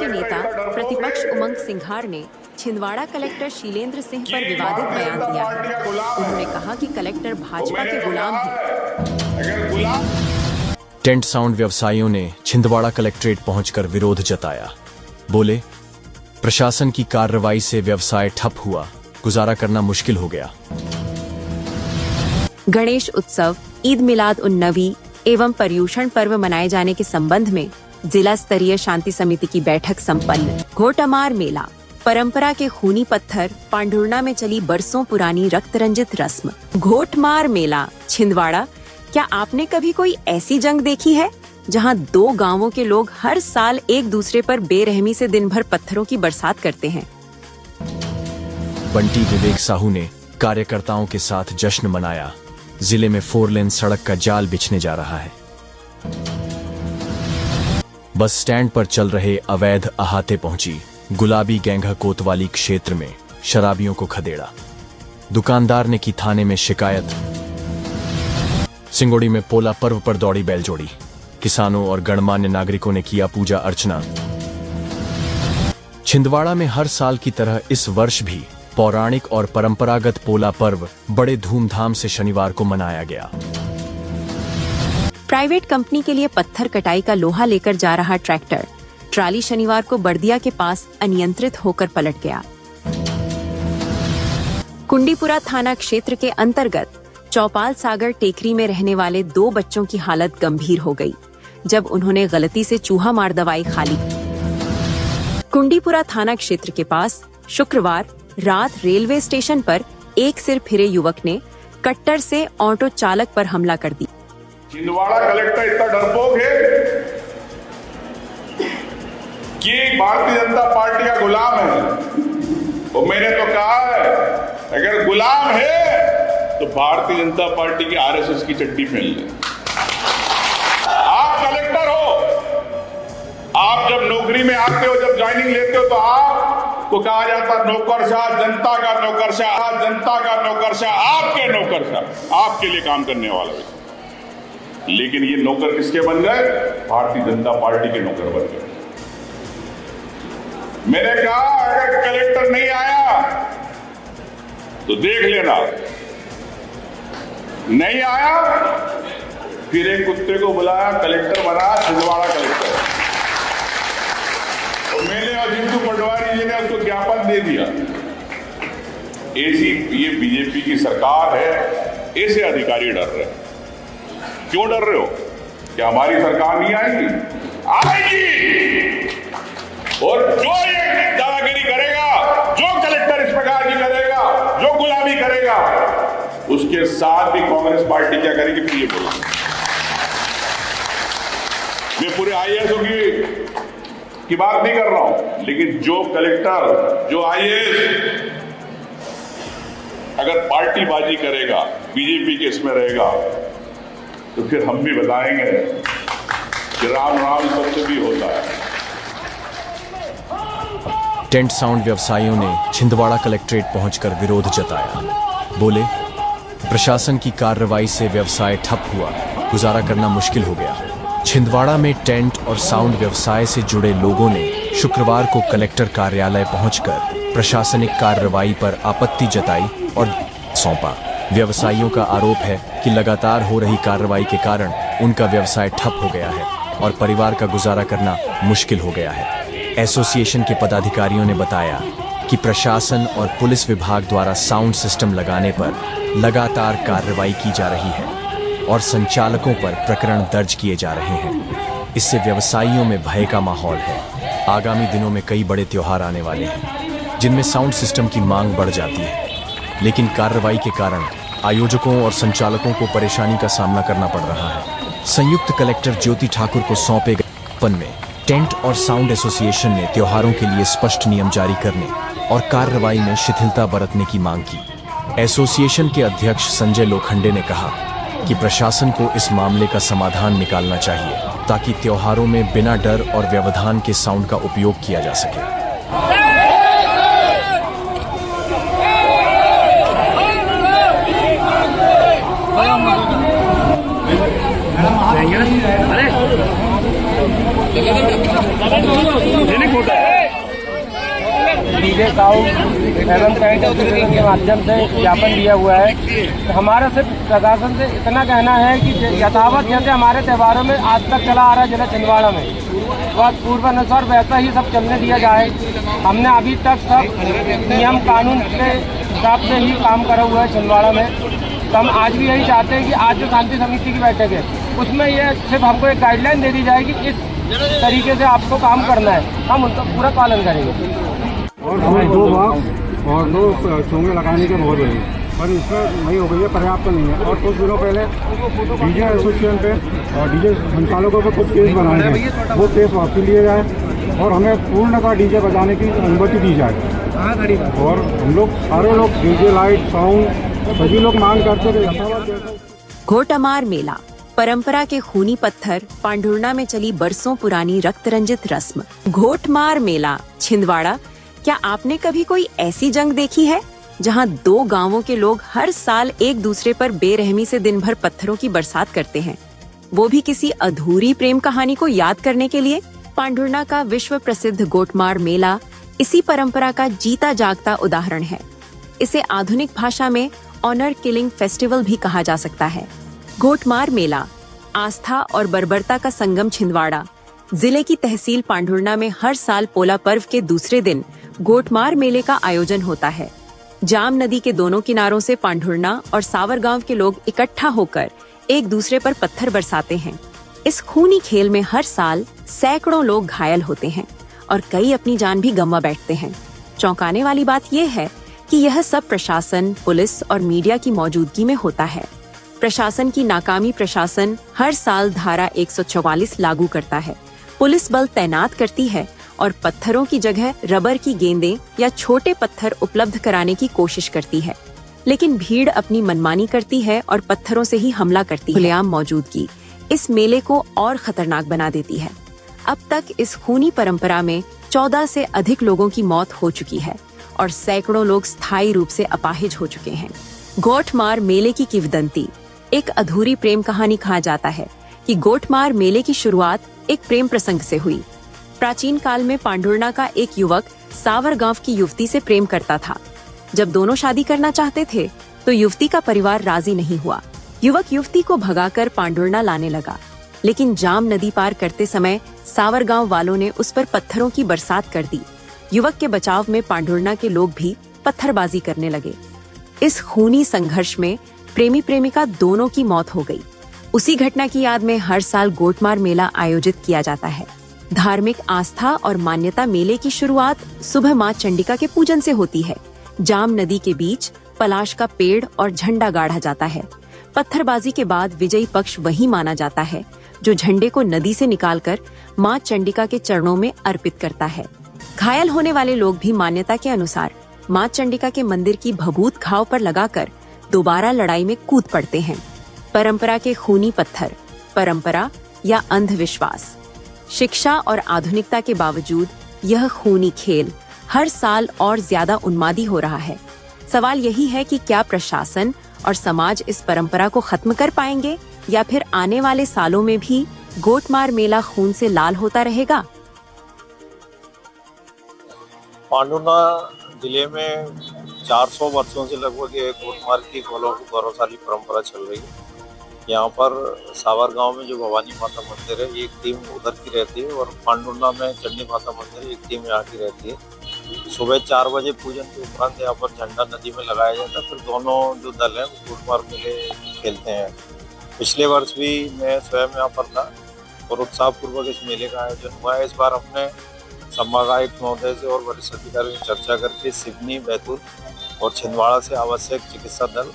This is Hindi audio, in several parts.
के नेता प्रतिपक्ष उमंग सिंघार ने छिंदवाड़ा कलेक्टर शीलेंद्र सिंह पर विवादित बयान दिया है। उन्होंने कहा कि कलेक्टर भाजपा के गुलाम हैं। टेंट साउंड व्यवसायियों ने छिंदवाड़ा कलेक्ट्रेट पहुंचकर विरोध जताया। बोले, प्रशासन की कार्रवाई से व्यवसाय ठप हुआ, गुजारा करना मुश्किल हो गया। गणेश उत्सव, ईद मिलाद उन नबी एवं पर्युषण पर्व मनाए जाने के संबंध में जिला स्तरीय शांति समिति की बैठक संपन्न। घोटमार मेला, परंपरा के खूनी पत्थर, पांडुर्णा में चली बरसों पुरानी रक्त रंजित रस्म। घोटमार मेला छिंदवाड़ा, क्या आपने कभी कोई ऐसी जंग देखी है जहां दो गांवों के लोग हर साल एक दूसरे पर बेरहमी से दिन भर पत्थरों की बरसात करते हैं। बंटी विवेक साहू ने कार्यकर्ताओं के साथ जश्न मनाया। जिले में 4 लेन सड़क का जाल बिछने जा रहा है। बस स्टैंड पर चल रहे अवैध अहाते पहुंची। गुलाबी गेंगा कोतवाली क्षेत्र में शराबियों को खदेड़ा। दुकानदार ने की थाने में शिकायत। सिंगोड़ी में पोला पर्व पर दौड़ी बैलजोड़ी। किसानों और गणमान्य नागरिकों ने किया पूजा अर्चना। छिंदवाड़ा में हर साल की तरह इस वर्ष भी पौराणिक और परंपरागत पोला पर्व बड़े धूमधाम से शनिवार को मनाया गया। प्राइवेट कंपनी के लिए पत्थर कटाई का लोहा लेकर जा रहा ट्रैक्टर ट्राली शनिवार को बर्दिया के पास अनियंत्रित होकर पलट गया। कुंडीपुरा थाना क्षेत्र के अंतर्गत चौपाल सागर टेकरी में रहने वाले 2 बच्चों की हालत गंभीर हो गई जब उन्होंने गलती से चूहा मार दवाई खा ली। कुंडीपुरा थाना क्षेत्र के पास शुक्रवार रात रेलवे स्टेशन पर एक सिर फिरे युवक ने कट्टर से ऑटो चालक पर हमला कर दी। छिंदवाड़ा कलेक्टर इतना डरपोक है कि भारतीय जनता पार्टी का गुलाम है। वो मैंने तो कहा है, अगर गुलाम है तो भारतीय जनता पार्टी की आरएसएस की चड्डी पहन ले। आप कलेक्टर हो, आप जब नौकरी में आते हो, जब ज्वाइनिंग लेते हो, तो आपको कहा जाता नौकरशाह, जनता का नौकरशाह, जनता का नौकरशाह, आपके नौकरशाह, आपके लिए काम करने वाला है। लेकिन ये नौकर किसके बन गए? भारतीय जनता पार्टी के नौकर बन गए। मैंने कहा अगर कलेक्टर नहीं आया तो देख लेना, नहीं आया फिर एक कुत्ते को बुलाया, कलेक्टर बना, छिंदवाड़ा कलेक्टर। और मैंने और जिंदू पटवारी जी ने उसको ज्ञापन दे दिया। ऐसी ये बीजेपी की सरकार है, ऐसे अधिकारी डर रहे हैं। क्यों डर रहे हो? क्या हमारी सरकार नहीं आएगी? आएगी। और जो ये दादागिरी करेगा, जो कलेक्टर इस प्रकार की करेगा, जो गुलामी करेगा, उसके साथ भी कांग्रेस पार्टी क्या करेगी? ये बोला मैं पूरे आईएएस की बात नहीं कर रहा हूं, लेकिन जो कलेक्टर, जो आईएएस अगर पार्टी बाजी करेगा, बीजेपी के इसमें रहेगा, तो फिर हम भी बताएंगे कि राम राम सबसे भी होता है। टेंट साउंड व्यवसायियों ने छिंदवाड़ा कलेक्ट्रेट पहुंचकर विरोध जताया। बोले, प्रशासन की कार्रवाई से व्यवसाय ठप हुआ, गुजारा करना मुश्किल हो गया। छिंदवाड़ा में टेंट और साउंड व्यवसाय से जुड़े लोगों ने शुक्रवार को कलेक्टर कार्यालय पहुंचकर प्रशासनिक कार्रवाई पर आपत्ति जताई और सौंपा। व्यवसायियों का आरोप है कि लगातार हो रही कार्रवाई के कारण उनका व्यवसाय ठप हो गया है और परिवार का गुजारा करना मुश्किल हो गया है। एसोसिएशन के पदाधिकारियों ने बताया कि प्रशासन और पुलिस विभाग द्वारा साउंड सिस्टम लगाने पर लगातार कार्रवाई की जा रही है और संचालकों पर प्रकरण दर्ज किए जा रहे हैं। इससे व्यवसायियों में भय का माहौल है। आगामी दिनों में कई बड़े त्योहार आने वाले हैं जिनमें साउंड सिस्टम की मांग बढ़ जाती है, लेकिन कार्रवाई के कारण आयोजकों और संचालकों को परेशानी का सामना करना पड़ रहा है। संयुक्त कलेक्टर ज्योति ठाकुर को सौंपे गए ज्ञापन में टेंट और साउंड एसोसिएशन ने त्योहारों के लिए स्पष्ट नियम जारी करने और कार्रवाई में शिथिलता बरतने की मांग की। एसोसिएशन के अध्यक्ष संजय लोखंडे ने कहा कि प्रशासन को इस मामले का समाधान निकालना चाहिए ताकि त्योहारों में बिना डर और व्यवधान के साउंड का उपयोग किया जा सके। अरे डीजे साउंड एवं टेंट के माध्यम से ज्ञापन दिया हुआ है। हमारा सिर्फ प्रशासन से इतना कहना है कि यथावत जैसे हमारे त्योहारों में आज तक चला आ रहा है जिला छिंदवाड़ा में, वह पूर्वानुसार वैसा ही सब चलने दिया जाए। हमने अभी तक सब नियम कानून के हिसाब से ही काम करा हुआ है छिंदवाड़ा में। तो हम आज भी यही चाहते हैं कि आज जो शांति समिति की बैठक है उसमें यह सिर्फ हमको एक गाइडलाइन दे दी जाए कि इस तरीके से आपको काम करना है, हम उनका पूरा पालन करेंगे। और दो बॉक्स और दो चोंगे लगाने के बहुत बड़ी, पर इसमें नहीं हो गई है, पर्याप्त नहीं है। और कुछ दिनों पहले डीजे एसोसिएशन पे और डीजे संचालकों पर कुछ केस बनाए हैं, वो केस वापसी लिए जाए और हमें पूर्णतः डीजे बजाने की अनुमति दी जाए। और हम लोग सारे लोग डीजे लाइट साउंड सभी लोग मांग करते थे। घोटमार मेला परंपरा के खूनी पत्थर पांढुर्णा में चली बरसों पुरानी रक्त रंजित रस्म। घोटमार मेला छिंदवाड़ा। क्या आपने कभी कोई ऐसी जंग देखी है जहां दो गांवों के लोग हर साल एक दूसरे पर बेरहमी से दिन भर पत्थरों की बरसात करते हैं, वो भी किसी अधूरी प्रेम कहानी को याद करने के लिए? पांढुर्णा का विश्व प्रसिद्ध घोटमार मेला इसी परंपरा का जीता जागता उदाहरण है। इसे आधुनिक भाषा में ऑनर किलिंग फेस्टिवल भी कहा जा सकता है। घोटमार मेला आस्था और बर्बरता का संगम छिंदवाड़ा जिले की तहसील पांढुर्णा में हर साल पोला पर्व के दूसरे दिन घोटमार मेले का आयोजन होता है। जाम नदी के दोनों किनारों से पांढुर्णा और सावर गांव के लोग इकट्ठा होकर एक दूसरे पर पत्थर बरसाते हैं। इस खूनी खेल में हर साल सैकड़ों लोग घायल होते हैं और कई अपनी जान भी गंवा बैठते हैं। चौंकाने वाली बात यह है कि यह सब प्रशासन, पुलिस और मीडिया की मौजूदगी में होता है। प्रशासन की नाकामी प्रशासन हर साल धारा 144 लागू करता है, पुलिस बल तैनात करती है और पत्थरों की जगह रबर की गेंदें या छोटे पत्थर उपलब्ध कराने की कोशिश करती है। लेकिन भीड़ अपनी मनमानी करती है और पत्थरों से ही हमला करती है। खुलेआम मौजूदगी इस मेले को और खतरनाक बना देती है। अब तक इस खूनी परंपरा में 14 से अधिक लोगों की मौत हो चुकी है और सैकड़ों लोग स्थायी रूप से अपाहिज हो चुके हैं। घोटमार मेले की किंवदंती एक अधूरी प्रेम कहानी कहा जाता है कि घोटमार मेले की शुरुआत एक प्रेम प्रसंग से हुई। प्राचीन काल में पांढुर्णा का एक युवक सावर गांव की युवती से प्रेम करता था। जब दोनों शादी करना चाहते थे तो युवती का परिवार राजी नहीं हुआ। युवक युवती को भगाकर पांढुर्णा लाने लगा, लेकिन जाम नदी पार करते समय सावर गांव वालों ने उस पर पत्थरों की बरसात कर दी। युवक के बचाव में पांढुर्णा के लोग भी पत्थरबाजी करने लगे। इस खूनी संघर्ष में प्रेमी प्रेमिका दोनों की मौत हो गई। उसी घटना की याद में हर साल घोटमार मेला आयोजित किया जाता है। धार्मिक आस्था और मान्यता मेले की शुरुआत सुबह मां चंडिका के पूजन से होती है। जाम नदी के बीच पलाश का पेड़ और झंडा गाड़ा जाता है। पत्थरबाजी के बाद विजयी पक्ष वही माना जाता है जो झंडे को नदी से निकालकर मां चंडिका के चरणों में अर्पित करता है। घायल होने वाले लोग भी मान्यता के अनुसार मां चंडिका के मंदिर की भभूत घाव पर लगाकर दोबारा लड़ाई में कूद पड़ते हैं। परंपरा के खूनी पत्थर, परंपरा या अंधविश्वास, शिक्षा और आधुनिकता के बावजूद यह खूनी खेल हर साल और ज्यादा उन्मादी हो रहा है। सवाल यही है कि क्या प्रशासन और समाज इस परंपरा को खत्म कर पाएंगे या फिर आने वाले सालों में भी घोटमार मेला खून से लाल होता रहेगा? पांढुर्णा जिले में 400 वर्षों से लगभग ये घोटमार की गौरवशाली परंपरा चल रही है। यहाँ पर सावर गांव में जो भवानी माता मंदिर है, एक टीम उधर की रहती है और पांढुर्णा में चंडी माता मंदिर एक टीम यहाँ की रहती है। सुबह 4 बजे पूजन के उपरांत यहाँ पर झंडा नदी में लगाया जाता है, फिर दोनों जो दल हैं वो घोटमार मेले खेलते हैं। पिछले वर्ष भी मैं स्वयं यहाँ पर था और उत्साहपूर्वक इस मेले का आयोजन हुआ है। इस बार अपने संभागायुक्त महोदय से और वरिष्ठ अधिकारियों से चर्चा करके सिवनी, बैतूल और छिंदवाड़ा से आवश्यक चिकित्सा दल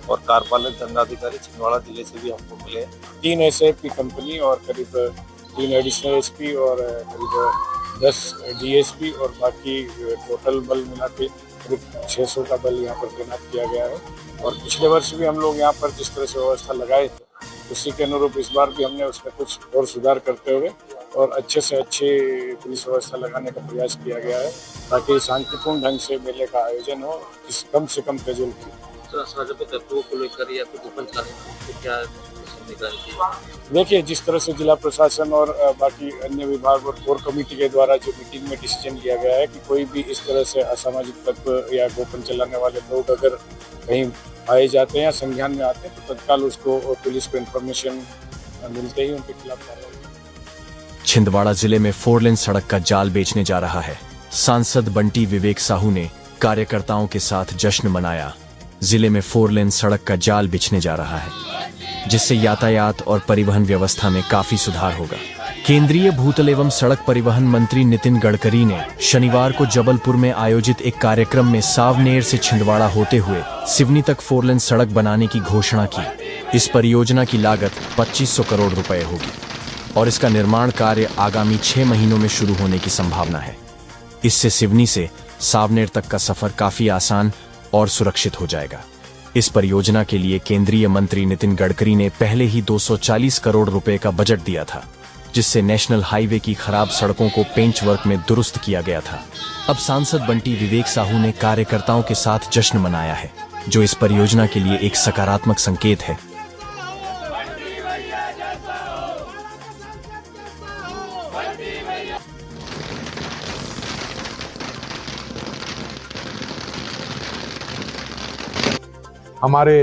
और कार्यपालक दंडाधिकारी छिंदवाड़ा जिले से भी हमको मिले। 3 एसएफ की कंपनी और करीब 3 एडिशनल एसपी और करीब 10 डीएसपी और बाकी टोटल बल मिला के करीब 600 का बल यहाँ पर तैनात किया गया है। और पिछले वर्ष भी हम लोग यहाँ पर जिस तरह से व्यवस्था लगाए थे उसी के अनुरूप इस बार भी हमने उसमें कुछ और सुधार करते हुए और अच्छे से अच्छी पुलिस व्यवस्था लगाने का प्रयास किया गया है ताकि शांतिपूर्ण ढंग से मेले का आयोजन हो, कम से कम कैजुअलिटी। तो असामाजिक तत्वों को लेकर या फिर गोपन चालने क्या समीकरण की? देखिए, जिस तरह से जिला प्रशासन और बाकी अन्य विभाग और कोर कमेटी के द्वारा जो मीटिंग में डिसीजन लिया गया है कि कोई भी इस तरह से असामाजिक तत्व या गोपन चलाने वाले लोग अगर कहीं पाए जाते हैं या संज्ञान में आते हैं तो तत्काल उसको पुलिस को इन्फॉर्मेशन मिलते ही उनके खिलाफ कार्रवाई। छिंदवाड़ा जिले में 4 लेन सड़क का जाल बेचने जा रहा है। सांसद बंटी विवेक साहू ने कार्यकर्ताओं के साथ जश्न मनाया। जिले में 4 लेन सड़क का जाल बिछने जा रहा है, जिससे यातायात और परिवहन व्यवस्था में काफी सुधार होगा। केंद्रीय भूतल एवं सड़क परिवहन मंत्री नितिन गडकरी ने शनिवार को जबलपुर में आयोजित एक कार्यक्रम में सावनेर से छिंदवाड़ा होते हुए सिवनी तक 4 लेन सड़क बनाने की घोषणा की। इस परियोजना की लागत 2500 करोड़ रुपए होगी और इसका निर्माण कार्य आगामी 6 महीनों में शुरू होने की संभावना है। इससे सिवनी से सावनेर तक का सफर काफी आसान और सुरक्षित हो जाएगा। इस परियोजना के लिए केंद्रीय मंत्री नितिन गडकरी ने पहले ही 240 करोड़ रुपए का बजट दिया था, जिससे नेशनल हाईवे की खराब सड़कों को पेंच वर्क में दुरुस्त किया गया था। अब सांसद बंटी विवेक साहू ने कार्यकर्ताओं के साथ जश्न मनाया है, जो इस परियोजना के लिए एक सकारात्मक संकेत है। हमारे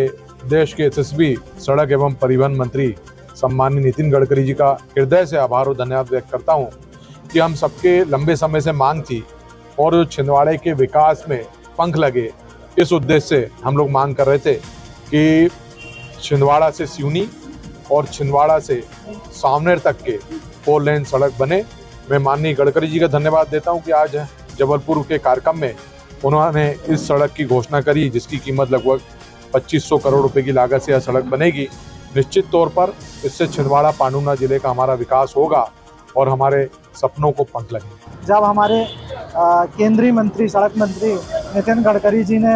देश के यशस्वी सड़क एवं परिवहन मंत्री सम्माननीय नितिन गडकरी जी का हृदय से आभार और धन्यवाद व्यक्त करता हूं कि हम सबके लंबे समय से मांग थी और छिंदवाड़े के विकास में पंख लगे, इस उद्देश्य से हम लोग मांग कर रहे थे कि छिंदवाड़ा से सिवनी और छिंदवाड़ा से सावनेर तक के 4 लेन सड़क बने। मैं माननीय गडकरी जी का धन्यवाद देता हूं कि आज जबलपुर के कार्यक्रम में उन्होंने इस सड़क की घोषणा करी, जिसकी कीमत लगभग 2500 करोड़ रुपए की लागत से यह सड़क बनेगी। निश्चित तौर पर इससे छिंदवाड़ा पांडुना जिले का हमारा विकास होगा और हमारे सपनों को पंख लगेंगे। जब हमारे केंद्रीय मंत्री सड़क मंत्री नितिन गडकरी जी ने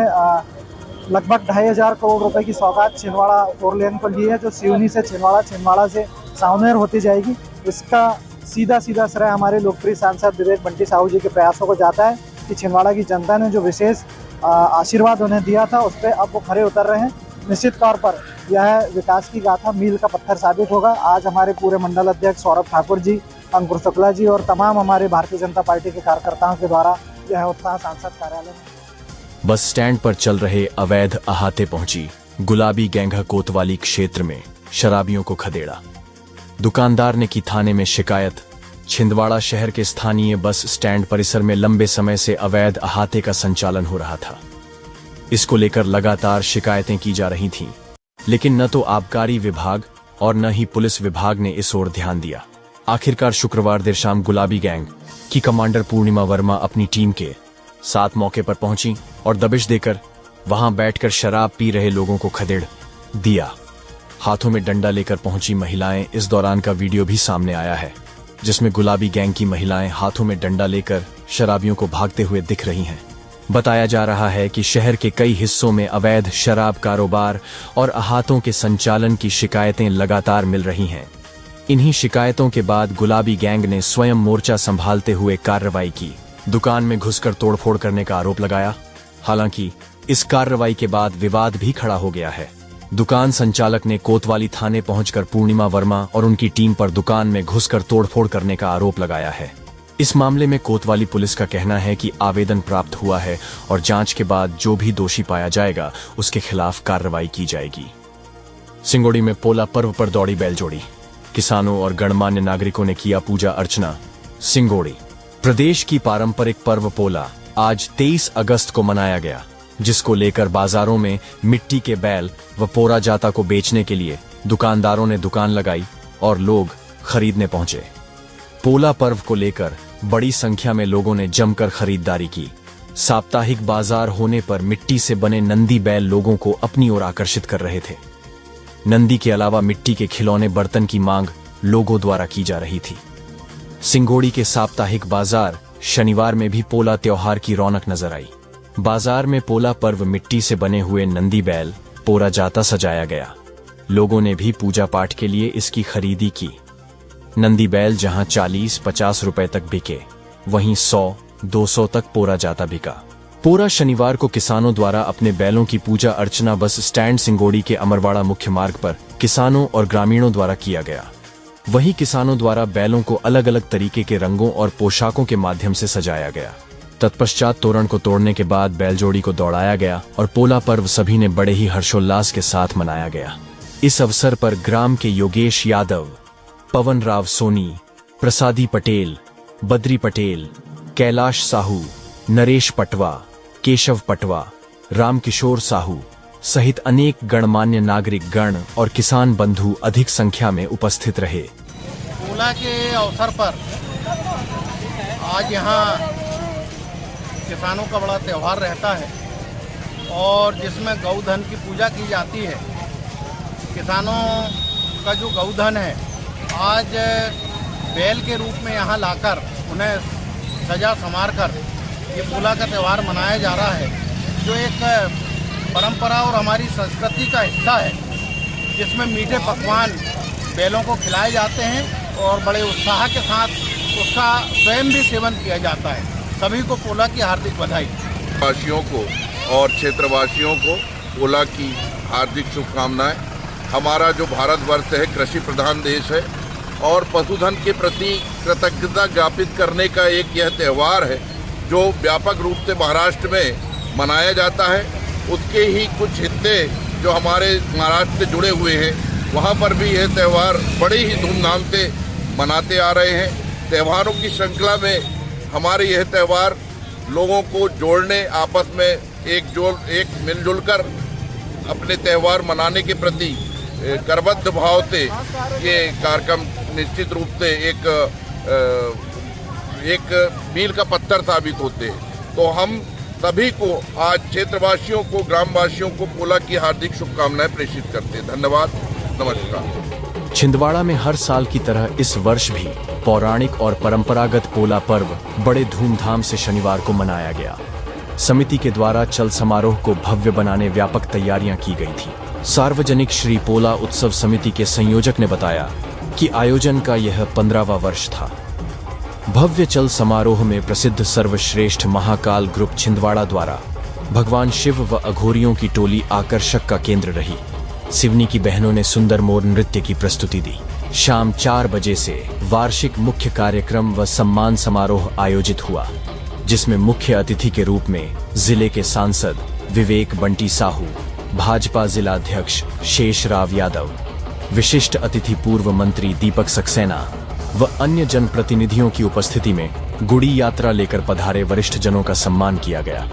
लगभग 2500 करोड़ रुपए की सौगात छिंदवाड़ा 4 लेन को ली है, जो सिवनी से छिंदवाड़ा, छिंदवाड़ा से सावनेर होती जाएगी, इसका सीधा श्रेय हमारे लोकप्रिय सांसद विवेक बंटी साहू जी के प्रयासों को जाता है कि छिंदवाड़ा की जनता ने जो विशेष आशीर्वाद उन्हें दिया था उस पर अब वो खरे उतर रहे हैं। निश्चित तौर पर यह विकास की गाथा मील का पत्थर साबित होगा। आज हमारे पूरे मंडल अध्यक्ष सौरभ ठाकुर जी, अंकुर शुक्ला जी और तमाम हमारे भारतीय जनता पार्टी के कार्यकर्ताओं के द्वारा यह उत्साह सांसद कार्यालय में। बस स्टैंड पर चल रहे अवैध अहाते पहुंची गुलाबी गैंग कोतवाली क्षेत्र में शराबियों को खदेड़ा। दुकानदार ने की थाने में शिकायत। छिंदवाड़ा शहर के स्थानीय बस स्टैंड परिसर में लंबे समय से अवैध अहाते का संचालन हो रहा था। इसको लेकर लगातार शिकायतें की जा रही थीं, लेकिन न तो आबकारी विभाग और न ही पुलिस विभाग ने इस ओर ध्यान दिया। आखिरकार शुक्रवार देर शाम गुलाबी गैंग की कमांडर पूर्णिमा वर्मा अपनी टीम के साथ मौके पर पहुंची और दबिश देकर वहां बैठकर शराब पी रहे लोगों को खदेड़ दिया। हाथों में डंडा लेकर पहुंची महिलाएं, इस दौरान का वीडियो भी सामने आया है, जिसमें गुलाबी गैंग की महिलाएं हाथों में डंडा लेकर शराबियों को भागते हुए दिख रही हैं। बताया जा रहा है कि शहर के कई हिस्सों में अवैध शराब कारोबार और अहातों के संचालन की शिकायतें लगातार मिल रही हैं। इन्हीं शिकायतों के बाद गुलाबी गैंग ने स्वयं मोर्चा संभालते हुए कार्रवाई की, दुकान में घुसकर तोड़फोड़ करने का आरोप लगाया। हालांकि इस कार्रवाई के बाद विवाद भी खड़ा हो गया है। दुकान संचालक ने कोतवाली थाने पहुंचकर पूर्णिमा वर्मा और उनकी टीम पर दुकान में घुसकर तोड़फोड़ करने का आरोप लगाया है। इस मामले में कोतवाली पुलिस का कहना है कि आवेदन प्राप्त हुआ है और जांच के बाद जो भी दोषी पाया जाएगा उसके खिलाफ कार्रवाई की जाएगी। सिंगोड़ी में पोला पर्व पर दौड़ी बैलजोड़ी, किसानों और गणमान्य नागरिकों ने किया पूजा अर्चना। सिंगोड़ी प्रदेश की पारंपरिक पर्व पोला आज 23 अगस्त को मनाया गया, जिसको लेकर बाजारों में मिट्टी के बैल व पोरा जाता को बेचने के लिए दुकानदारों ने दुकान लगाई और लोग खरीदने पहुंचे। पोला पर्व को लेकर बड़ी संख्या में लोगों ने जमकर खरीदारी की। साप्ताहिक बाजार होने पर मिट्टी से बने नंदी बैल लोगों को अपनी ओर आकर्षित कर रहे थे। नंदी के अलावा मिट्टी के खिलौने बर्तन की मांग लोगों द्वारा की जा रही थी। सिंगोड़ी के साप्ताहिक बाजार शनिवार में भी पोला त्योहार की रौनक नजर आई। बाजार में पोला पर्व मिट्टी से बने हुए नंदी बैल पोरा जाता सजाया गया। लोगों ने भी पूजा पाठ के लिए इसकी खरीदी की। नंदी बैल जहां 40-50 रुपए तक बिके, वहीं 100-200 तक पोरा जाता बिका। पोरा शनिवार को किसानों द्वारा अपने बैलों की पूजा अर्चना बस स्टैंड सिंगोड़ी के अमरवाड़ा मुख्य मार्ग पर किसानों और ग्रामीणों द्वारा किया गया। वहीं किसानों द्वारा बैलों को अलग अलग तरीके के रंगों और पोशाकों के माध्यम से सजाया गया। तत्पश्चात तोरण को तोड़ने के बाद बैलजोड़ी को दौड़ाया गया और पोला पर्व सभी ने बड़े ही हर्षोल्लास के साथ मनाया गया। इस अवसर पर ग्राम के योगेश यादव, पवन राव सोनी, प्रसादी पटेल, बद्री पटेल, कैलाश साहू, नरेश पटवा, केशव पटवा, रामकिशोर साहू सहित अनेक गणमान्य नागरिक गण और किसान बंधु अधिक संख्या में उपस्थित रहे। पोला के अवसर पर आज यहाँ किसानों का बड़ा त्यौहार रहता है और जिसमें गौधन की पूजा की जाती है। किसानों का जो गौधन है आज बैल के रूप में यहाँ लाकर उन्हें सजा संवार कर ये पोला का त्यौहार मनाया जा रहा है, जो एक परंपरा और हमारी संस्कृति का हिस्सा है, जिसमें मीठे पकवान बैलों को खिलाए जाते हैं और बड़े उत्साह के साथ उसका स्वयं भी सेवन किया जाता है। सभी को पोला की हार्दिक बधाई। वासियों को और क्षेत्रवासियों को पोला की हार्दिक शुभकामनाएं। हमारा जो भारतवर्ष है कृषि प्रधान देश है और पशुधन के प्रति कृतज्ञता ज्ञापित करने का एक यह त्यौहार है जो व्यापक रूप से महाराष्ट्र में मनाया जाता है। उसके ही कुछ हिस्से जो हमारे महाराष्ट्र से जुड़े हुए हैं वहाँ पर भी यह त्यौहार बड़े ही धूमधाम से मनाते आ रहे हैं। त्योहारों की श्रृंखला में हमारे यह त्यौहार लोगों को जोड़ने, आपस में एक मिलजुल कर अपने त्यौहार मनाने के प्रति करबद्ध भाव से ये कार्यक्रम निश्चित रूप से एक मील का पत्थर साबित होते हैं। तो हम सभी को आज क्षेत्रवासियों को, ग्रामवासियों को पोला की हार्दिक शुभकामनाएं प्रेषित करते हैं। धन्यवाद, नमस्कार। छिंदवाड़ा में हर साल की तरह इस वर्ष भी पौराणिक और परंपरागत पोला पर्व बड़े धूमधाम से शनिवार को मनाया गया। समिति के द्वारा चल समारोह को भव्य बनाने व्यापक तैयारियां की गई थी। सार्वजनिक श्री पोला उत्सव समिति के संयोजक ने बताया कि आयोजन का यह 15वां वर्ष था। भव्य चल समारोह में प्रसिद्ध सर्वश्रेष्ठ महाकाल ग्रुप छिंदवाड़ा द्वारा भगवान शिव व अघोरियों की टोली आकर्षक का केंद्र रही। सिवनी की बहनों ने सुंदर मोर नृत्य की प्रस्तुति दी। शाम 4 बजे से वार्षिक मुख्य कार्यक्रम व सम्मान समारोह आयोजित हुआ, जिसमें मुख्य अतिथि के रूप में जिले के सांसद विवेक बंटी साहू, भाजपा जिलाध्यक्ष शेषराव यादव, विशिष्ट अतिथि पूर्व मंत्री दीपक सक्सेना व अन्य जनप्रतिनिधियों की उपस्थिति में गुड़ी यात्रा लेकर पधारे वरिष्ठ जनों का सम्मान किया गया।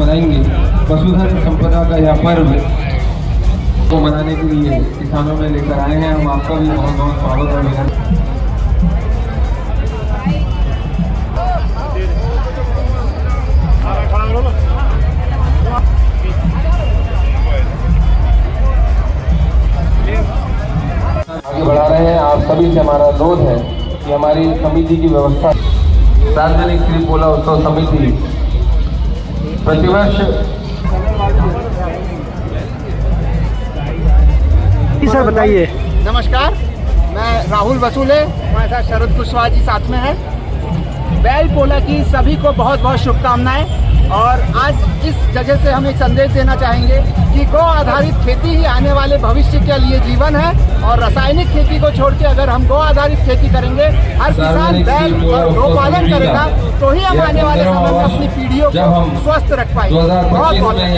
मनाएंगे। पशुधन संपदा का यह पर्व को मनाने के लिए किसानों में लेकर आए हैं। हम आपका भी बहुत बहुत स्वागत और अभिनंदन। आगे बढ़ा रहे हैं। आप सभी से हमारा अनुरोध है कि हमारी समिति की व्यवस्था सार्वजनिक श्री पोला उत्सव समिति प्रतिवर्ष। सर बताइए। नमस्कार, मैं राहुल वसूले, हमारे साथ शरद कुशवाहा जी साथ में है। बैल पोला की सभी को बहुत बहुत शुभकामनाएं। और आज इस जगह से हम एक संदेश देना चाहेंगे कि गौ आधारित खेती ही आने वाले भविष्य के लिए जीवन है। और रासायनिक खेती को छोड़ के अगर हम गौ आधारित खेती करेंगे, हर किसान बैल और गौ पालन करेगा, तो ही हम आने वाले समय में अपनी पीढ़ियों को स्वस्थ रख पाएंगे। बहुत बहुत है।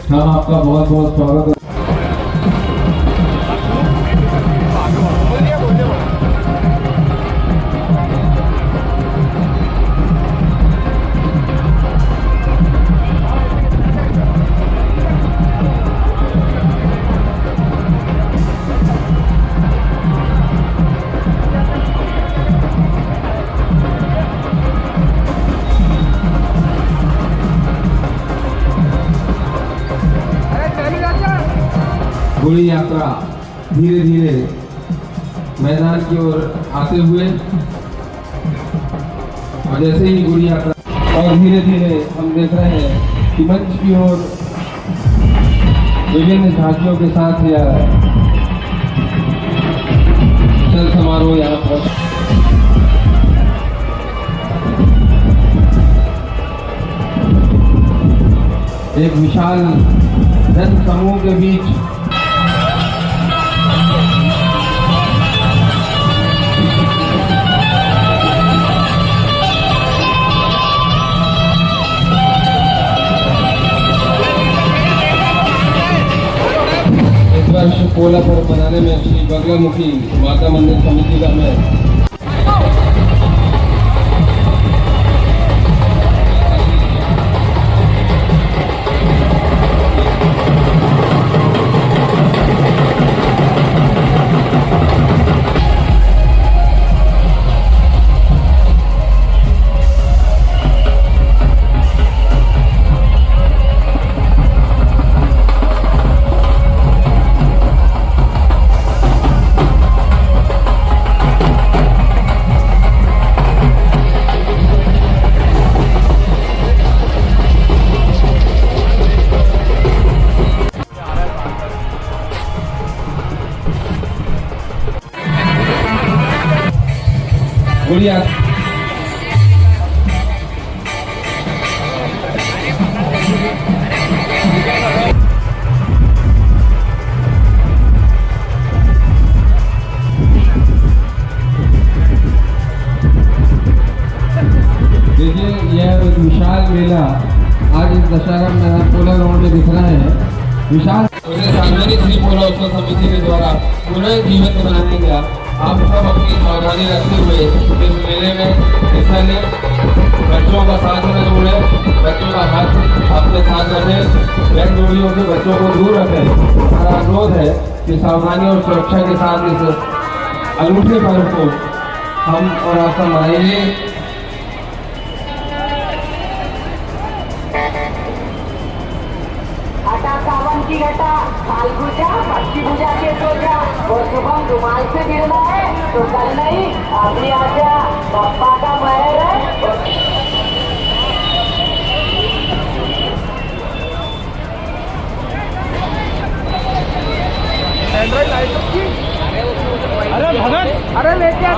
हम आपका बहुत बहुत स्वागत। घोड़ी यात्रा धीरे धीरे मैदान की ओर आते हुए, और जैसे ही घोड़ी यात्रा और धीरे धीरे हम देख रहे हैं कि मंच की ओर विभिन्न झांकियों के साथ यह चल समारोह यहाँ पर एक विशाल जन समूह के बीच पोला पर्व मनाने में श्री बगलामुखी माता मंदिर समिति का मैं देखिए यह एक विशाल मेला आज इस दशहरा मैदान पोला ग्राउंड में दिख रहा है। विशाल सार्वजनिक श्री पोला उत्सव समिति के द्वारा पुनः जीवित बनाया गया। आप सब अपनी सावधानी रखते हुए इस मेले में हिस्सा लें। बच्चों का साथ में जोड़े, बच्चों का हाथ अपने साथ रखें, बैल जोड़ियों से बच्चों को दूर रखें। हमारा अनुरोध है कि सावधानी और सुरक्षा के साथ इस अनूठे पर्व को हम और आप सब मनाएंगे। सावन की घटा फाल्गुजा पक्षी पूजा के सोचा और शुभम रुमाल से गिरना है तो कल नहीं अभी आजा पप्पा का महर है। अरे भगत अरे लेके